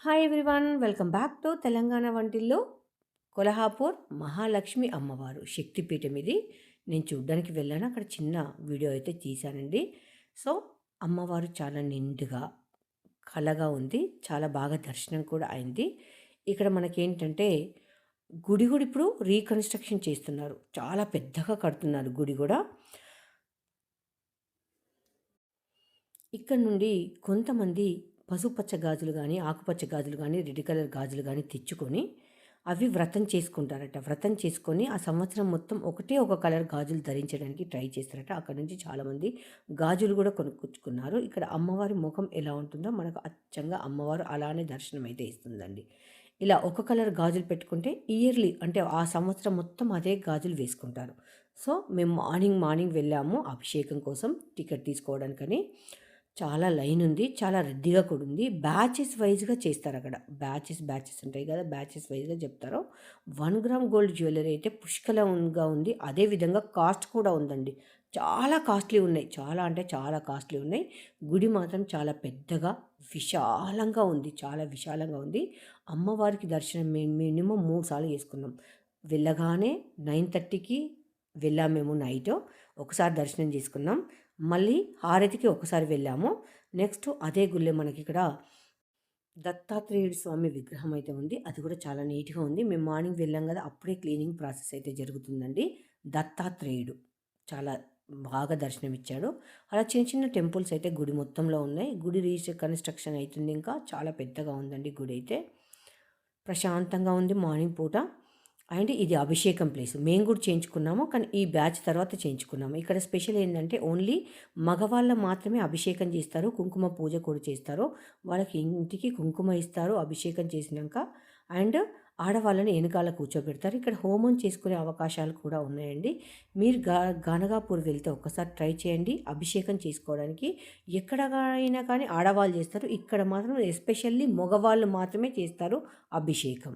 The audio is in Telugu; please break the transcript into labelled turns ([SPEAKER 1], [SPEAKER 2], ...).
[SPEAKER 1] Hi everyone, welcome back to Telangana Vantillu. Kolhapur Mahalakshmi అమ్మవారు శక్తిపీఠం ఇది. నేను చూడ్డానికి వెళ్ళాను. అక్కడ చిన్న వీడియో అయితే తీశానండి. సో అమ్మవారు చాలా నిండుగా కళగా ఉంది. చాలా బాగా దర్శనం కూడా అయింది. ఇక్కడ మనకేంటంటే గుడి కూడా ఇప్పుడు రీకన్స్ట్రక్షన్ చేస్తున్నారు. చాలా పెద్దగా కడుతున్నారు గుడి కూడా. ఇక్కడ నుండి కొంతమంది పసుపచ్చ గాజులు గానీ, ఆకుపచ్చ గాజులు గానీ, రెడ్ కలర్ గాజులు గానీ తెచ్చుకొని అవి వ్రతం చేసుకుంటారట. వ్రతం చేసుకొని ఆ సంవత్సరం మొత్తం ఒకటే ఒక కలర్ గాజులు ధరించడానికి ట్రై చేస్తారట. అక్కడ నుంచి చాలామంది గాజులు కూడా కొనుక్కొచ్చుకున్నారు. ఇక్కడ అమ్మవారి ముఖం ఎలా ఉంటుందో మనకు అచ్చంగా అమ్మవారు అలానే దర్శనం అయితే ఇస్తుందండి. ఇలా ఒక కలర్ గాజులు పెట్టుకుంటే ఇయర్లీ అంటే ఆ సంవత్సరం మొత్తం అదే గాజులు వేసుకుంటారు. సో మేము మార్నింగ్ వెళ్ళాము అభిషేకం కోసం టికెట్ తీసుకోవడానికని. చాలా లైన్ ఉంది. చాలా రద్దీగా కూడా ఉంది. బ్యాచెస్ వైస్‌గా చేస్తారక్కడ. బ్యాచెస్ ఉంటాయి కదా! బ్యాచెస్ వైస్‌గా చెప్తారు. 1 గ్రామ్ గోల్డ్ జ్యువెల్లరీ అయితే పుష్కలంగా ఉంది. అదే విధంగా కాస్ట్ కూడా ఉందండి. చాలా కాస్ట్‌లీ ఉన్నాయి. చాలా అంటే చాలా కాస్ట్‌లీ ఉన్నాయి. గుడి మాత్రం చాలా పెద్దగా, విశాలంగా ఉంది. చాలా విశాలంగా ఉంది. అమ్మవారికి దర్శనం మినిమమ్ 3 సార్లు చేసుకున్నాం. వెళ్ళగానే 9:30కి వెళ్ళాము మేము నైటు. ఒకసారి దర్శనం చేసుకున్నాం. మళ్ళీ హారతికి ఒకసారి వెళ్ళాము. నెక్స్ట్ అదే గుళ్ళో మనకిక్కడ దత్తాత్రేయుడు స్వామి విగ్రహం అయితే ఉంది. అది కూడా చాలా నీట్‌గా ఉంది. మేము మార్నింగ్ వెళ్ళాం కదా! అప్పుడే క్లీనింగ్ ప్రాసెస్ అయితే జరుగుతుందండి. దత్తాత్రేయుడు చాలా బాగా దర్శనమిచ్చాడు. అలా చిన్న చిన్న టెంపుల్స్ అయితే గుడి మొత్తంలో ఉన్నాయి. గుడి కన్‌స్ట్రక్షన్ అయితుంది ఇంకా. చాలా పెద్దగా ఉందండి గుడైతే. ప్రశాంతంగా ఉంది మార్నింగ్ పూట. అండ్ ఇది అభిషేకం ప్లేస్. మేము కూడా చేయించుకున్నాము. కానీ ఈ బ్యాచ్ తర్వాత చేయించుకున్నాము. ఇక్కడ స్పెషల్ ఏంటంటే ఓన్లీ మగవాళ్ళు మాత్రమే అభిషేకం చేస్తారు. కుంకుమ పూజ కూడా చేస్తారు. వాళ్ళకి ఇంటికి కుంకుమ ఇస్తారు అభిషేకం చేసినాక. అండ్ ఆడవాళ్ళని వెనకాల కూర్చోబెడతారు. ఇక్కడ హోమం చేసుకునే అవకాశాలు కూడా ఉన్నాయండి. మీరు గానగాపూర్ వెళ్తే ఒక్కసారి ట్రై చేయండి అభిషేకం చేసుకోవడానికి. ఎక్కడైనా కానీ ఆడవాళ్ళు చేస్తారు. ఇక్కడ మాత్రం ఎస్పెషల్లీ మగవాళ్ళు మాత్రమే చేస్తారు అభిషేకం.